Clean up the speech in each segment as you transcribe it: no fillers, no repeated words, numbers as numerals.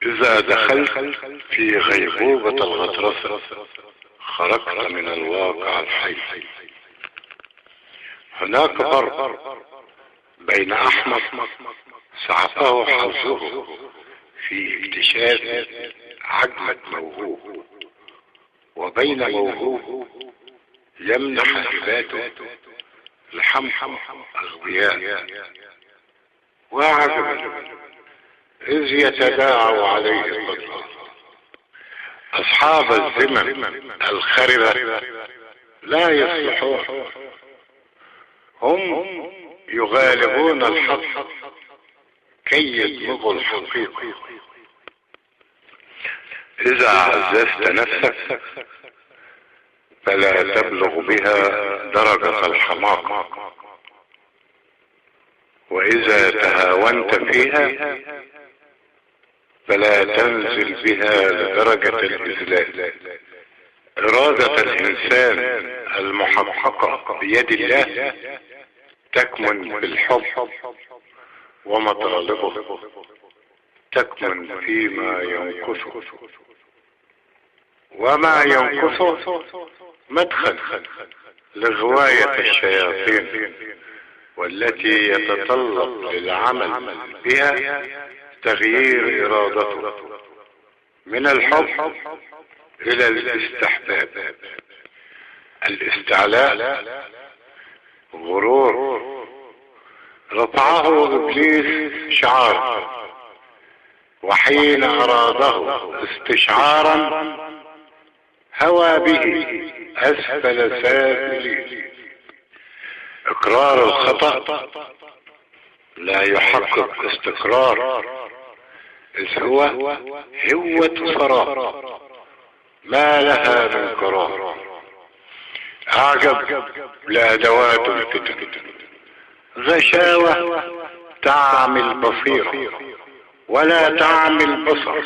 إذا دخلت في غيبوبة الغطرسة خرجت من الواقع الحي. هناك فرق بين أحمق سعفه حظه في اكتشاف عجمة موهوب، وبين موهوب يمنح هباته لحمحم أغبياء. وعجبا إذ يتداعى عليه القدر. أصحاب الذمم الخربة لا يصلحون، هم يغالبون الحق كي يدمغوا الحقيقة. إذا عززت نفسك فلا تبلغ بها درجة الحماقة، وإذا تهاونت فيها فلا تنزل بها لدرجة الإذلال. إرادة الإنسان المحققة بيد الله تكمن في الحب، ومطالبه تكمن فيما ينقصه، وما ينقصه مدخل لغواية الشياطين، والتي يتطلب للعمل بها تغيير إرادته من الحب إلى الاستحباب. الاستعلاء غرور رفعه إبليس شعار، وحين أراده استشعارا هوى به أسفل سافلين. إقرار الخطأ لا يحقق استقرار، إذ هو هوة فراغ ما لها من قرار. أعجب لأدوات الفتن، غشاوة تعمي البصيرة ولا تعمي البصر،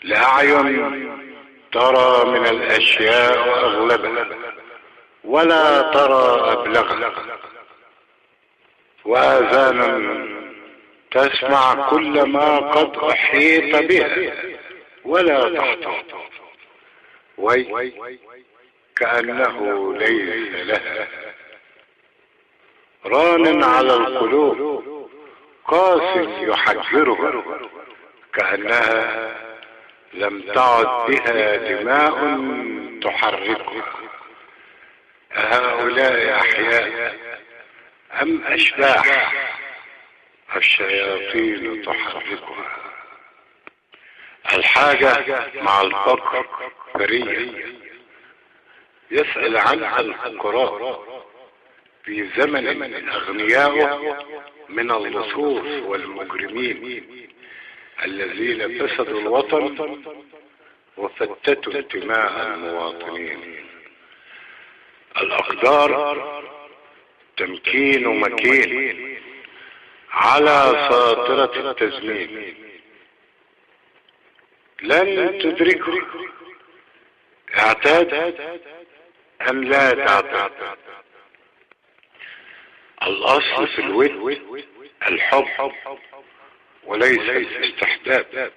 لأعين ترى من الأشياء أغلبها ولا ترى أبلغها، وآذان تسمع كل ما قد أحيط بها ولا تحتاط، كأنه ليس لها. ران على القلوب قاس يحجرها، كأنها لم تعد بها دماء تحركها. هؤلاء أحياء أم أشباح الشياطين تحركها؟ الحاجة مع الفقر فرية، يسأل عنها الفقراء في زمن الأغنياء من اللصوص والمجرمين الذين فسدوا الوطن وفتتوا انتماء المواطنين. الأقدار تمكين مكين على ساطرة التزمين، لن تدركه. اعتاد أم لا تعتاد؟ الأصل في الود الحب وليس الاستحباب.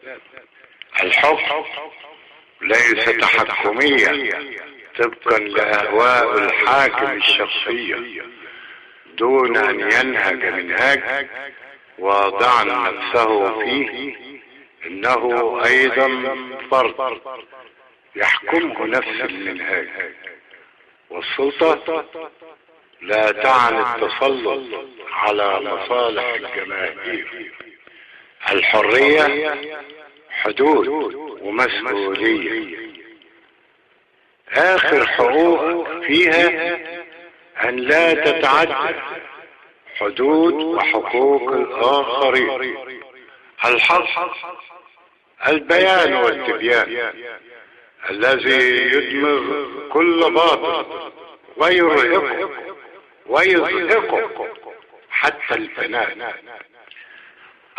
الحب ليس تحكميا طبقا لأهواء الحاكم الشخصية، دون أن ينهج منهاج واضعا نفسه فيه إنه أيضا فرد يحكمه نفس المنهاج. والسلطة لا تعني التسلط على مصالح الجماهير. الحرية حدود ومسؤولية، آخر حقوق فيها أن لا تتعدى حدود وحقوق الآخرين. الحق البيان والتبيان الذي يدمغ كل باطل ويرهقه ويزهقه حتى الفناء.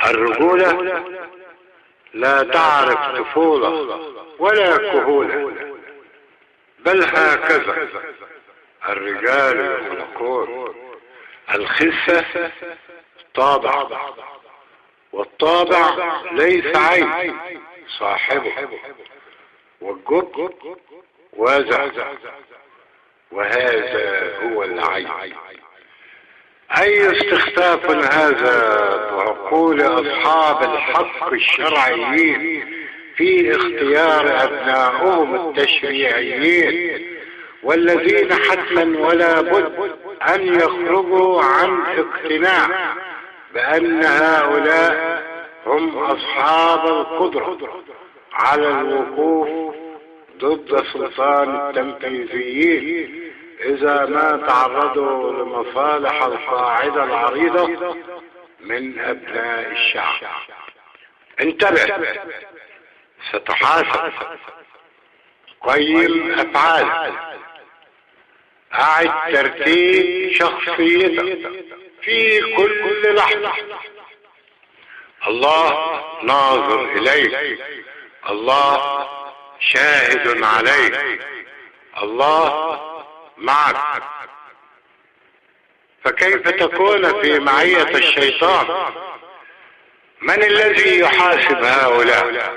الرجولة لا تعرف طفولة ولا كهولة، بل هكذا الرجال يخلقون. الخسة طابع والطابع ليس عيب صاحبه، والجب وازع، وهذا هو العيب. أي استخفاف هذا بعقول أصحاب الحق الشرعيين في اختيار أبنائهم التشريعيين، والذين حتما ولا بد أن يخرجوا عن اقتناع بأن هؤلاء هم أصحاب القدرة على الوقوف ضد سلطان التنفيذيين إذا ما تعرضوا لمصالح القاعدة العريضة من أبناء الشعب. انتبه، ستحاسب، قيم أفعالك، أعد ترتيب شخصيتك في كل لحظة. الله ناظر إليك، الله شاهد عليك، الله معك. فكيف تكون في معية الشيطان؟ من الذي يحاسب هؤلاء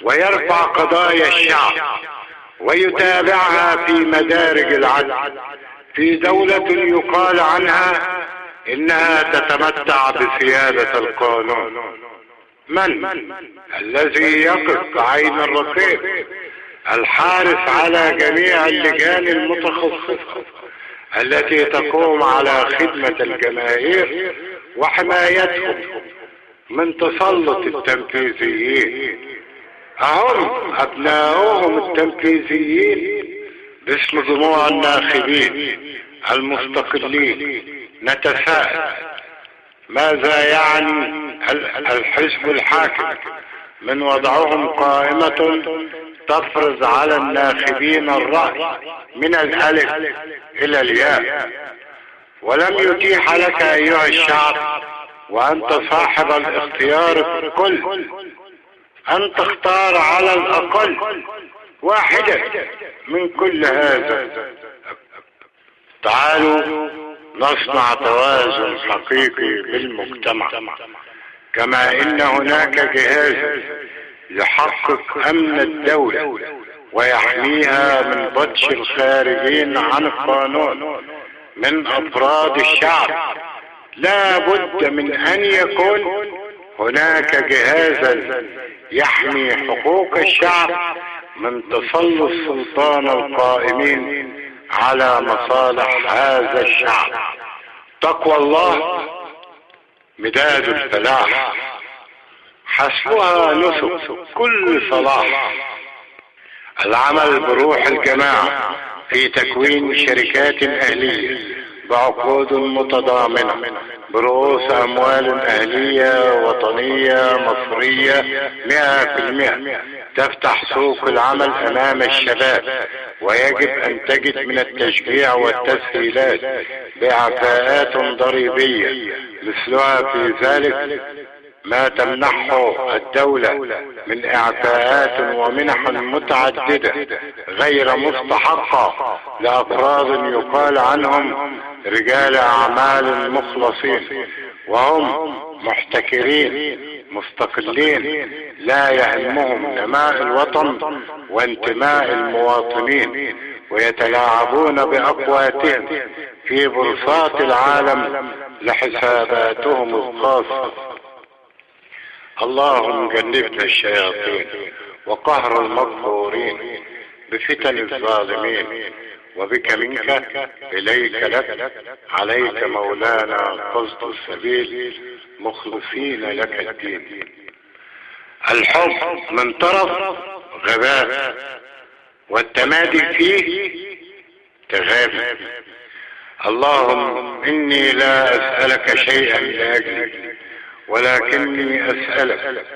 ويرفع قضايا الشعب ويتابعها في مدارج العدل في دولة يقال عنها إنها تتمتع بسيادة القانون؟ من الذي يقف عين الرقيب الحارس على جميع اللجان المتخصصة التي تقوم على خدمة الجماهير وحمايتهم من تسلط التنفيذيين؟ أهم أبناؤهم التنفيذيين باسم جموع الناخبين المستقلين. نتساءل، ماذا يعني الحزب الحاكم من وضعهم قائمة تفرض على الناخبين الرأي من الألف إلى الياء، ولم يتيح لك أيها الشعب وأنت صاحب الاختيار في الكل أن تختار على الأقل واحدة من كل هذا؟ تعالوا نصنع توازن حقيقي بالمجتمع، كما إن هناك جهاز يحقق أمن الدولة ويحميها من بطش الخارجين عن القانون من أفراد الشعب. لا بد من أن يكون هناك جهازا يحمي حقوق الشعب من تسلط سلطان القائمين على مصالح هذا الشعب. تقوى الله مداد الفلاح، حسبها نسك كل صلاح. العمل بروح الجماعة في تكوين شركات أهلية بعقود متضامنة برؤوس أموال أهلية وطنية مصرية 100%، تفتح سوق العمل أمام الشباب، ويجب أن تجد من التشجيع والتسهيلات بإعفاءات ضريبية مثلها في ذلك ما تمنحه الدولة من إعفاءات ومنح متعددة غير مستحقة لأفراد يقال عنهم رجال أعمال مخلصين، وهم محتكرين مستقلين لا يهمهم نماء الوطن وانتماء المواطنين، ويتلاعبون بأقواتهم في بورصات العالم لحساباتهم الخاصة. اللهم جنبنا الشياطين وقهر المغفورين بفتن الظالمين، وبك منك إليك لك عليك مولانا قصد السبيل مخلصين لك الدين. الحب من طرف غباء، والتمادي فيه تغافل. اللهم إني لا أسألك شيئا لأجلك، ولكني أسألك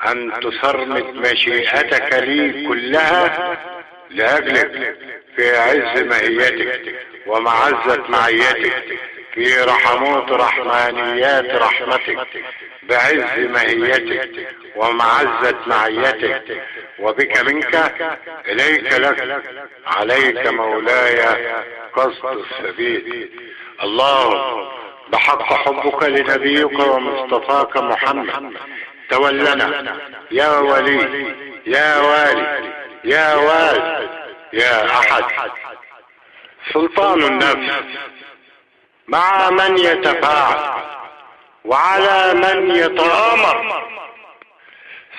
أن تصرمد مشيئتك لي كلها لأجلك في عز مهيتك ومعزة معيتك، في رحموت رحمانيات رحمتك، بعز مهيتك ومعزة معيتك، وبك منك إليك لك عليك مولاي قصد السبيل. اللهم بحق حبك لنبيك ومصطفاك محمد تولنا يا ولي يا والي يا والي يا أحد. سلطان النفس مع من يتفاعل وعلى من يتآمر،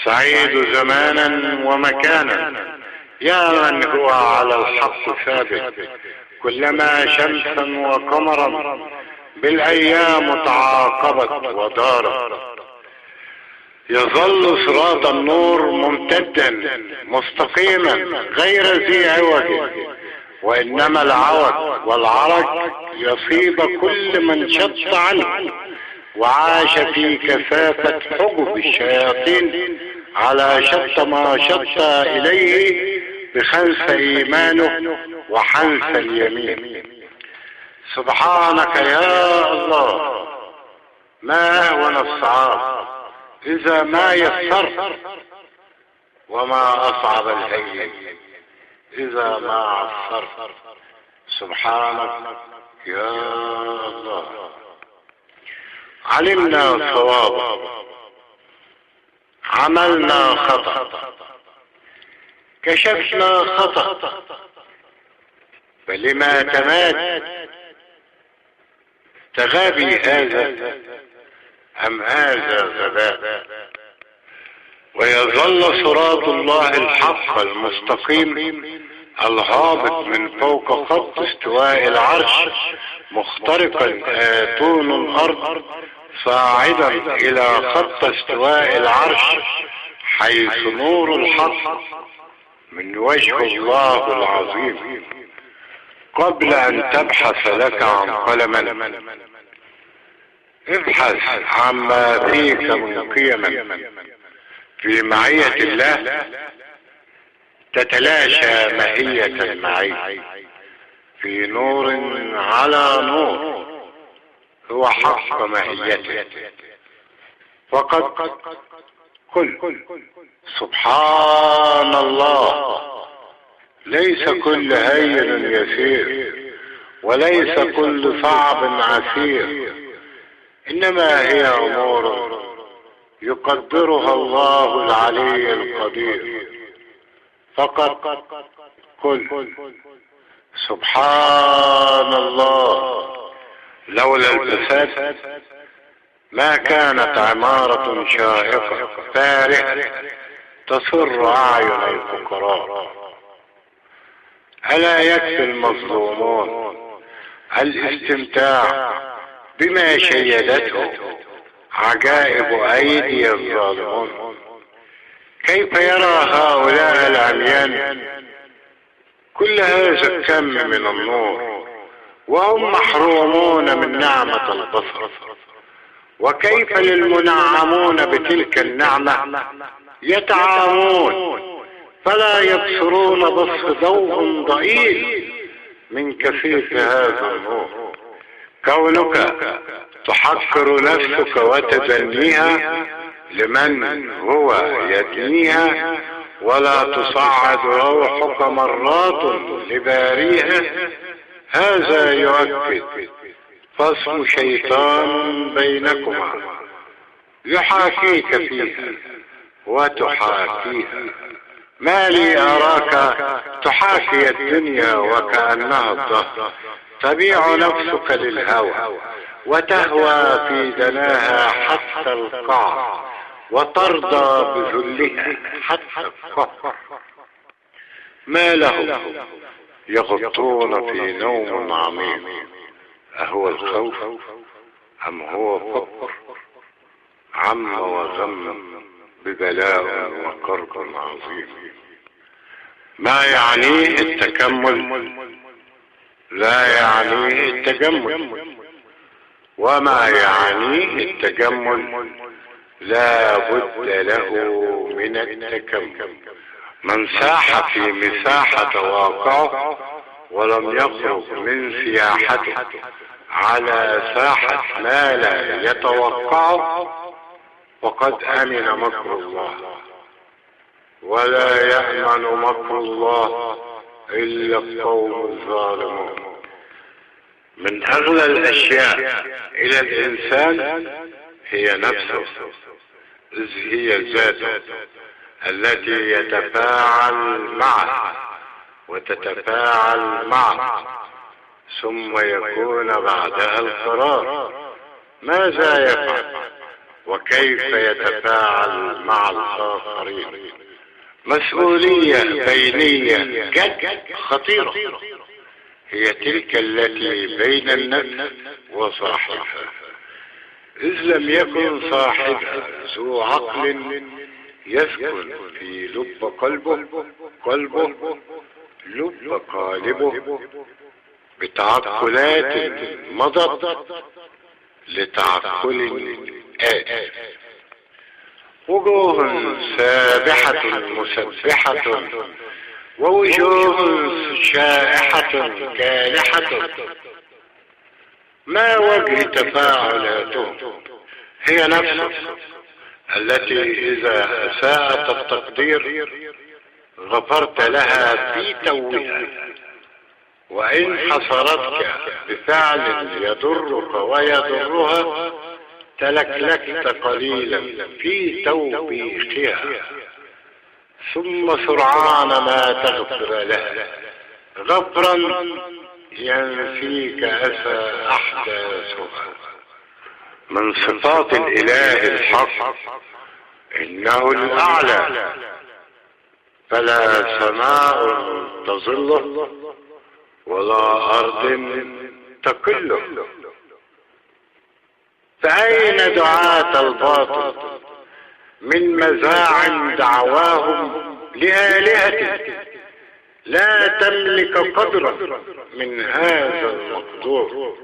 سعيد زمانا ومكانا يا من هو على الحق ثابت، كلما شمسا وقمرا بالأيام تعاقبت ودارت. يظل صراط النور ممتدا مستقيما غير ذي عوج، وإنما العوج والعرج يصيب كل من شط عنه وعاش في كثافة حجب الشياطين على شط ما شط إليه بخنث إيمانه وحنث اليمين. سبحانك يا الله، ما أهون الصعاب إذا ما يسرت، وما أصعب الهين إذا ما عسرت. سبحانك يا الله. علمنا صوابا، عملنا خطأ، كشفنا خطأ، فلما تمات تغابي هذا أم هذا غباء؟ ويظل صراط الله الحق المستقيم الهابط من فوق خط استواء العرش مخترقا آتون الأرض صاعدا إلى خط استواء العرش، حيث نور الحق من وجه الله العظيم. قبل أن تبحث لك عن قلما، ابحث عما فيك من قيم في معية الله تتلاشى ماهية المعية، في نور على نور هو حق ماهيته. فقط قل سبحان الله. ليس كل هين يسير، وليس كل صعب عسير، إنما هي أمور يقدرها الله العلي القدير. فقط قل سبحان الله. لولا الفساد ما كانت عمارة شاهقة فارهة تسر أعين الفقراء. ألا يكفي المظلومون الاستمتاع بما شيدته عجائب أيدي الظالمون؟ كيف يرى هؤلاء العميان كل هذا الكم من النور وهم محرومون من نعمة البصر؟ وكيف للمنعمون بتلك النعمة يتعامون فلا يبصرون بصر ضوء ضئيل من كثيف هذا النور؟ كونك تحقر نفسك وتدنيها لمن هو يدنيها، ولا تصعد روحك مرات لباريها، هذا يؤكد فصل شيطان بينكما يحاكيك فيها وتحاكيها. ما لي أراك تحاكي الدنيا وكأنها الدهر، تبيع نفسك للهوى وتهوى في دناها حتى القاع، وترضى بذلها حتى القهر. ما لهم يغطون في نوم عميق، أهو الخوف أم هو فقر؟ عم وغم ببلاء وكرب عظيم. ما يعنيه التكمل لا يعنيه التجمل، وما يعنيه التجمل لا بد له من التكمل. من ساح في مساحة واقعه ولم يخرج من سياحته على ساحة ما لا يتوقعه فقد أمن مكر الله، ولا يأمن مكر الله إلا القوم الظالمون. من أغلى الأشياء إلى الإنسان هي نفسه، إذ هي ذاته التي يتفاعل معه وتتفاعل معه، ثم يكون بعدها القرار ماذا يفعل وكيف يتفاعل مع الآخرين. مسؤولية بينية جد خطيرة هي تلك التي بين النفس وصاحبها، إذ لم يكن صاحبها ذو عقل يسكن في لب قلبه لب قالبه بتعقلات مضت لتعقل آت، وجوه سابحة مسبحة ووجوه شائحة كالحة، ما وجه تفاعلاتهم؟ هي نفسه التي إذا أساءت التقدير غفرت لها في توها، وإن حصرتك بفعل يضرك ويضرها تلكلكت قليلا في توبيخها، ثم سرعان ما تغفر لها غفرا ينفيك أسى أحداثها. من صفات الإله الحق إنه الأعلى، فلا سماء تظله ولا أرض تقله. فأين دعاة الباطل من مزاعم دعواهم لآلهته لا تملك قدرا من هذا المقدور؟